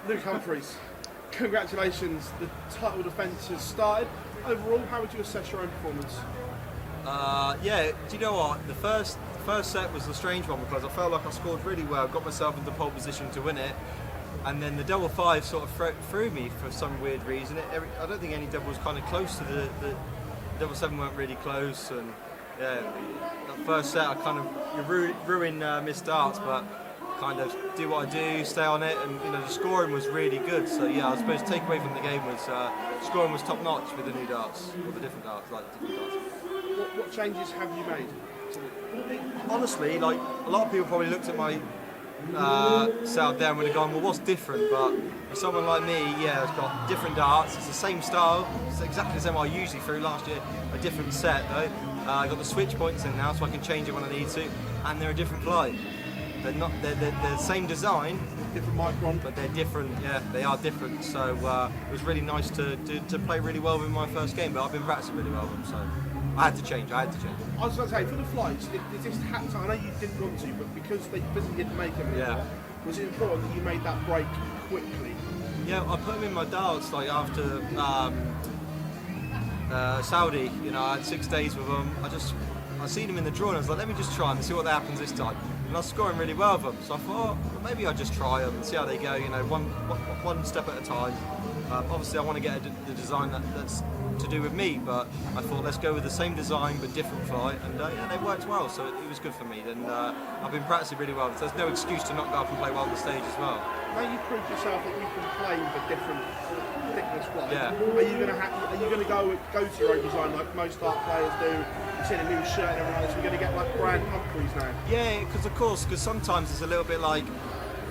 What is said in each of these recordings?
Luke Humphries, congratulations. The title defence has started. Overall, how would you assess your own performance? Yeah, do you know what? The first set was a strange one because I felt like I scored really well, got myself into pole position to win it, and then the double five sort of threw me for some weird reason. I don't think any double was kind of close to the double seven weren't really close, and yeah, that first set I kind of ruined missed darts, but kind of do what I do, stay on it, and the scoring was really good. So yeah, I suppose take away from the game was scoring was top notch with the new darts, or the different darts, What changes have you made? Honestly, like a lot of people probably looked at my setup there and would have gone, well, what's different? But for someone like me, yeah, it's got different darts. It's the same style. It's exactly the same I usually threw last year. A different set though. I got the switch points in now, so I can change it when I need to, and they're a different flight. They're not. They're the same design, different micron, but they're different. Yeah, they are different. So it was really nice to play really well with my first game. But I've been practicing really well with them, so I had to change. I was going to say, for the flights, is this had to, I know you didn't want to, but because they physically didn't make them anymore, was it important that you made that break quickly? Yeah, I put them in my darts like after Saudi. I had 6 days with them. I seen them in the draw and I was like, let me just try them and see what happens this time. And I was scoring really well with them, so I thought, well, maybe I'll just try them and see how they go. One step at a time. Obviously, I want to get the design that's to do with me, but I thought let's go with the same design but different flight, and they worked well, so it was good for me. And I've been practicing really well. So there's no excuse to not go up and play well on the stage as well. Now you've proved yourself that you can play with different thickness flight. Yeah. Are you going to go to your own design like most dart players do? You see a new shirt and everything else. We're going to get like brand Humphries now. Yeah, because sometimes it's a little bit like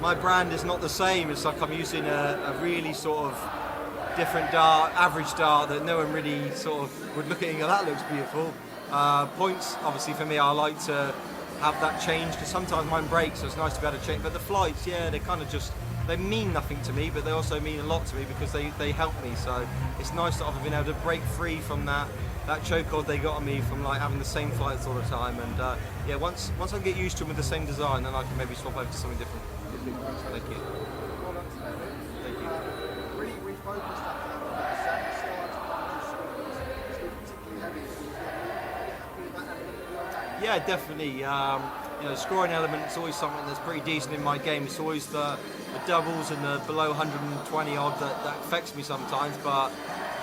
my brand is not the same. It's like I'm using a really sort of different dart, average dart that no one really sort of would look at and go, that looks beautiful. Points, obviously for me, I like to have that change because sometimes mine breaks, so it's nice to be able to change. But the flights, yeah, they kind of they mean nothing to me, but they also mean a lot to me because they help me. So it's nice that I've been able to break free from that chokehold they got on me from like having the same flights all the time. And yeah, once I get used to them with the same design, then I can maybe swap over to something different. Thank you. Well done today, Luke. Thank you. Really refocused after that on that set. The start was particularly heavy. Happy with that element of your game? Yeah, definitely. The scoring element is always something that's pretty decent in my game. It's always the doubles and the below 120 odd that affects me sometimes, but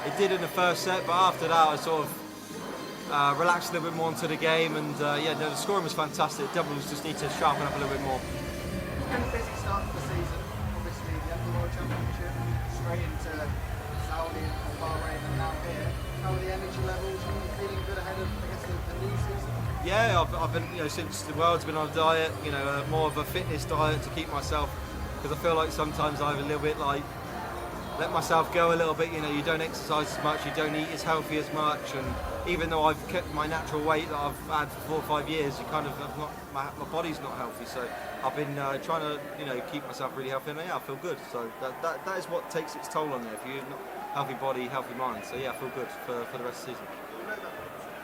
it did in the first set. But after that, I sort of relaxed a little bit more into the game, and the scoring was fantastic. Doubles just need to sharpen up a little bit more. It's been a busy start to the season. Obviously, the end of the World Championship, straight into Saudi and Bahrain, and now here. How are the energy levels? Are you feeling good ahead of, I guess, the new season? Yeah, I've been, since the world's been on a diet, more of a fitness diet to keep myself, because I feel like sometimes I've a little bit like let myself go a little bit. You don't exercise as much, you don't eat as healthy as much, and even though I've kept my natural weight that I've had for 4 or 5 years, you kind of have not, my body's not healthy. So I've been trying to keep myself really healthy, and yeah, I feel good. So that is what takes its toll on you. If you're not healthy body, healthy mind. So yeah, I feel good for the rest of the season. You know that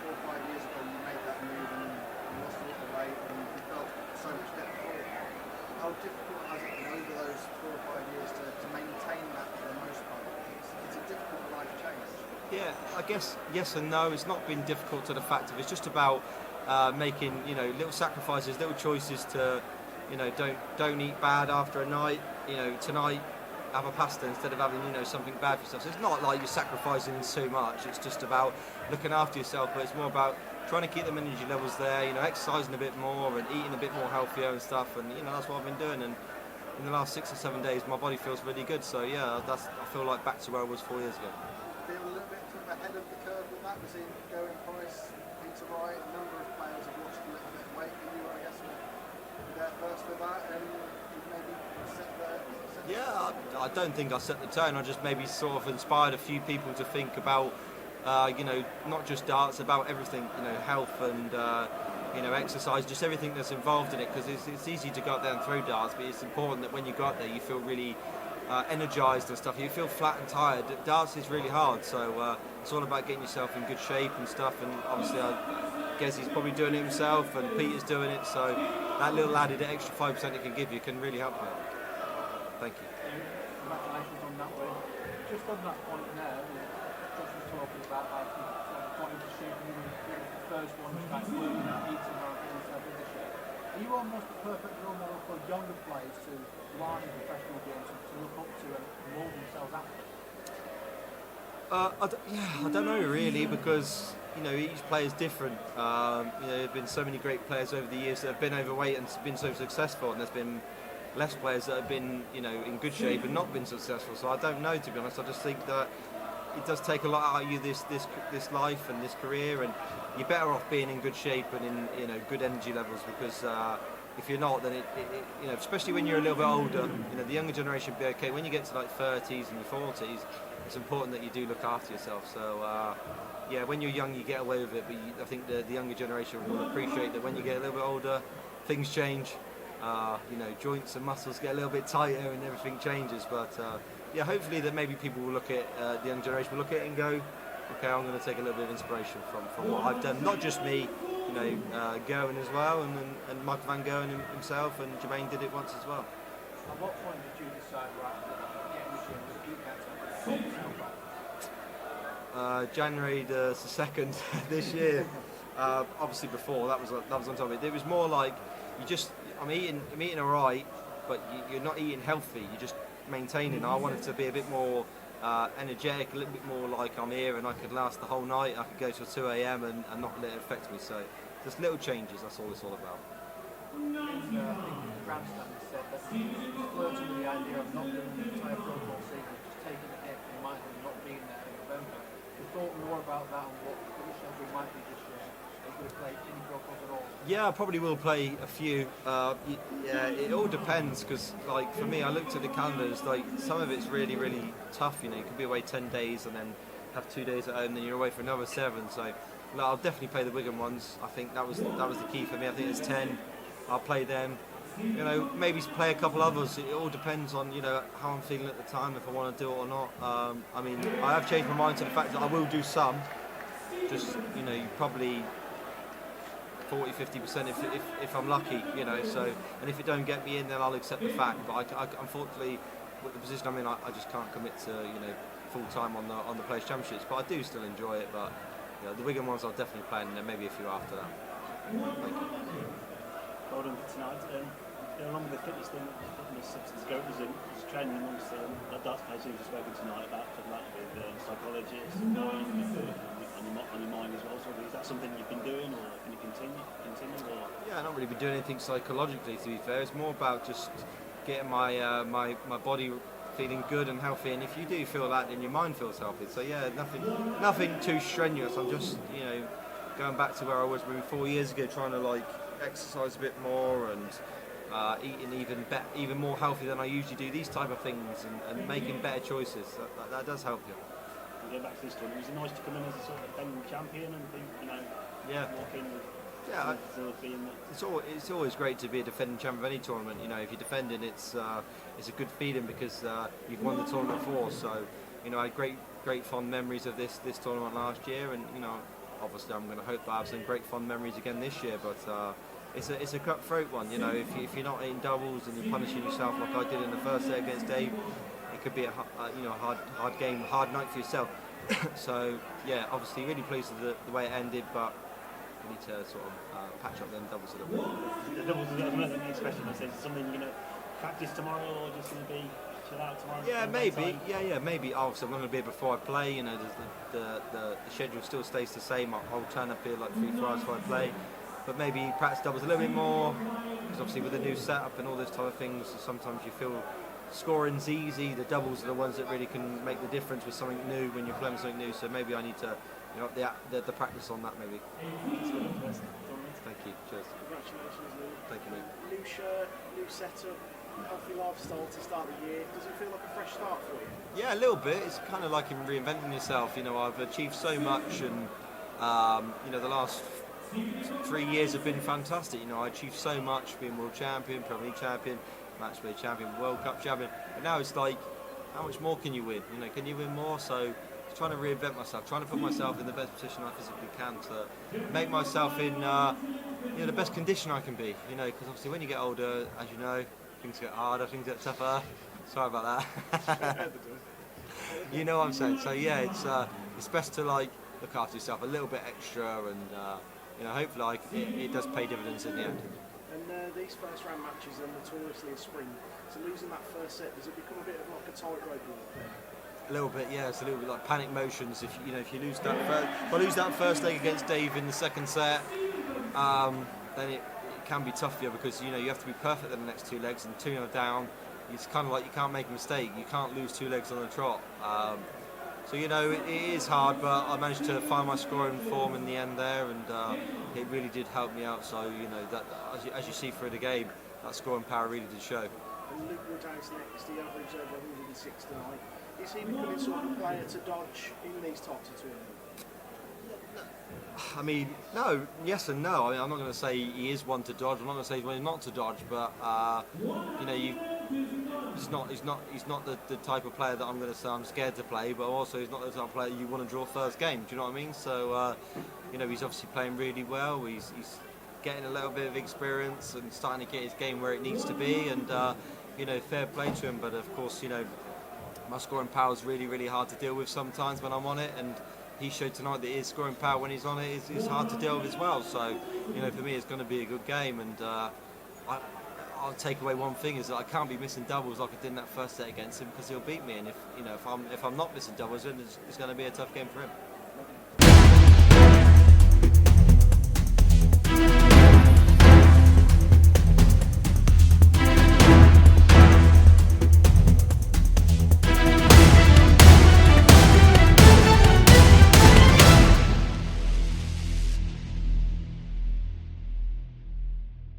4 or 5 years ago you made that move and you lost a lot of weight and you felt so much better for it. How difficult has it been over those 4 or 5 years to maintain that for the most part? It's a difficult life change. Yeah, I guess yes and no. It's not been difficult to the fact of it's just about making little sacrifices, little choices to don't eat bad after a night. Tonight have a pasta instead of having something bad for yourself. So it's not like you're sacrificing so much. It's just about looking after yourself, but it's more about trying to keep them energy levels there. Exercising a bit more and eating a bit more healthier and stuff. And that's what I've been doing. And in the last 6 or 7 days, my body feels really good. So yeah, I feel like back to where I was 4 years ago. Feel a little bit sort of ahead of the curve with that. We've seen Going Price, Peter Wright, a number of players have lost a little bit of weight. You were, I guess, there first with that, and you've maybe set the. Yeah, I don't think I set the tone. I just maybe sort of inspired a few people to think about, not just darts, about everything, health and, exercise, just everything that's involved in it. Because it's easy to go out there and throw darts, but it's important that when you go out there, you feel really energised and stuff. You feel flat and tired. Darts is really hard, so it's all about getting yourself in good shape and stuff. And obviously, I guess he's probably doing it himself, and Peter's doing it. So that little added extra 5% it can give you can really help me. Thank you. just on that point now, Josh was talking about how he got into shooting the first one, started working at eating or himself in the shape. Are you almost the perfect role model for younger players to learn in professional games to look up to and mould themselves after? I don't know really, because each player is different. There have been so many great players over the years that have been overweight and been so successful, and there's been less players that have been in good shape and not been successful. So I don't know, to be honest. I just think that it does take a lot out of you, this life and this career, and you're better off being in good shape and in good energy levels, because if you're not, then especially when you're a little bit older, the younger generation will be okay. When you get to like 30s and your 40s, it's important that you do look after yourself. So when you're young, you get away with it, but I think the younger generation will appreciate that when you get a little bit older, things change. Joints and muscles get a little bit tighter and everything changes. But hopefully that maybe people will look at the young generation will look at it and go, okay, I'm going to take a little bit of inspiration from what I've done. Not just me, Gowan as well, and Michael van Gowan himself, and Jermaine did it once as well. At what point did you decide, January the 2nd this year. Obviously before that was on top of it. It was more like I'm eating alright, but you're not eating healthy. You're just maintaining. I wanted to be a bit more energetic, a little bit more like I'm here and I could last the whole night. I could go till 2 a.m. and not let it affect me. So just little changes. That's all it's all about. Grandstand said that he was flirting with the idea of not doing the entire Pro Bowl season, just taking the hit in mind of not being there in November. We thought more about that and what positions we might be this year. Are you going to play any Pro Bowls at all? Yeah, I probably will play a few. It all depends, because like for me, I looked at the calendars. Like some of it's really, really tough. You could be away 10 days and then have 2 days at home, then you're away for another 7. So I'll definitely play the Wigan ones. I think that was the key for me. I think it's 10. I'll play them. Maybe play a couple others. It all depends on how I'm feeling at the time, if I want to do it or not. I have changed my mind to the fact that I will do some. Just probably 40-50% if I'm lucky. So, and if it don't get me in, then I'll accept the fact. But I unfortunately, with the position I'm in, I just can't commit to full time on the Players Championships. But I do still enjoy it. But the Wigan ones I'll definitely play, and then maybe a few after that. Thank you. Well done for tonight. Along with the fitness thing, fitness substance go was training amongst darts players who've spoken tonight about with psychologists on your mind as well. So is that something you've been doing, or can you continue? Or? Yeah, I've not really been doing anything psychologically, to be fair. It's more about just getting my body feeling good and healthy. And if you do feel that, then your mind feels healthy. So yeah, nothing too strenuous. I'm just going back to where I was maybe 4 years ago, trying to exercise a bit more and eating even more healthy than I usually do. These type of things and making better choices. That does help you. We'll go back to this tournament. Was it nice to come in as a sort of defending champion and walk in with? Yeah, it's always great to be a defending champion of any tournament. If you're defending, it's a good feeling because you've won the tournament before. So, I had great fond memories of this tournament last year, and obviously I'm going to hope that I have some great fond memories again this year. But it's a cutthroat one. If you're not hitting doubles and you're punishing yourself like I did in the first day against Dave, it could be a hard game, hard night for yourself. So yeah, obviously really pleased with the way it ended, but we need to sort of patch up them doubles a little bit. The doubles is the next question. Is it something you're going to practice tomorrow, or just going to be chill out tomorrow? Yeah, maybe. Yeah, maybe. Obviously, I'm going to be here before I play. The schedule still stays the same. I'll turn up here like 3-4 hours before I play. But maybe practice doubles a little bit more, because obviously with the new setup and all those type of things, sometimes you feel scoring's easy. The doubles are the ones that really can make the difference with something new when you're playing something new. So maybe I need to up the practice on that maybe. Thank you. Cheers. Congratulations, Lou. Thank you, mate. New shirt, new setup, healthy lifestyle to start the year. Does it feel like a fresh start for you? Yeah, a little bit. It's kind of like reinventing yourself. I've achieved so much, and the last 3 years have been fantastic. I achieved so much, being world champion, Premier League champion, match play champion, World Cup champion. But now it's like, how much more can you win? Can you win more? So just trying to reinvent myself, trying to put myself in the best position I physically can to make myself in the best condition I can be. Because obviously when you get older, as you know, things get harder, things get tougher. Sorry about that. You know what I'm saying? So yeah, it's best to like look after yourself a little bit extra, and hopefully it does pay dividends in the end. And these first round matches are notoriously a sprint. So losing that first set, does it become a bit of like a tightrope walk then? A little bit, yeah. It's a little bit like panic motions. If you lose that first leg against Dave in the second set, then it can be tough for you, because you have to be perfect in the next 2 legs, and 2-0 down. It's kind of like you can't make a mistake. You can't lose 2 legs on the trot. So it is hard, but I managed to find my scoring form in the end there, and it really did help me out. So that as you see through the game, that scoring power really did show. And Luke Woodhouse next, he averaged over 106 tonight. Is he becoming sort of a player to dodge in these types of tournaments? I mean, no, yes and no. I mean, I'm not going to say he is one to dodge. I'm not going to say he's one not to dodge, but he's not the type of player that I'm going to say I'm scared to play. But also, he's not the type of player you want to draw first game. Do you know what I mean? So, he's obviously playing really well. He's getting a little bit of experience and starting to get his game where it needs to be. And fair play to him. But of course, my scoring power is really, really hard to deal with sometimes when I'm on it, and he showed tonight that his scoring power when he's on it is hard to deal with as well. So, for me, it's going to be a good game, and I'll take away one thing, is that I can't be missing doubles like I did in that first set against him, because he'll beat me. And if I'm not missing doubles, then it's going to be a tough game for him.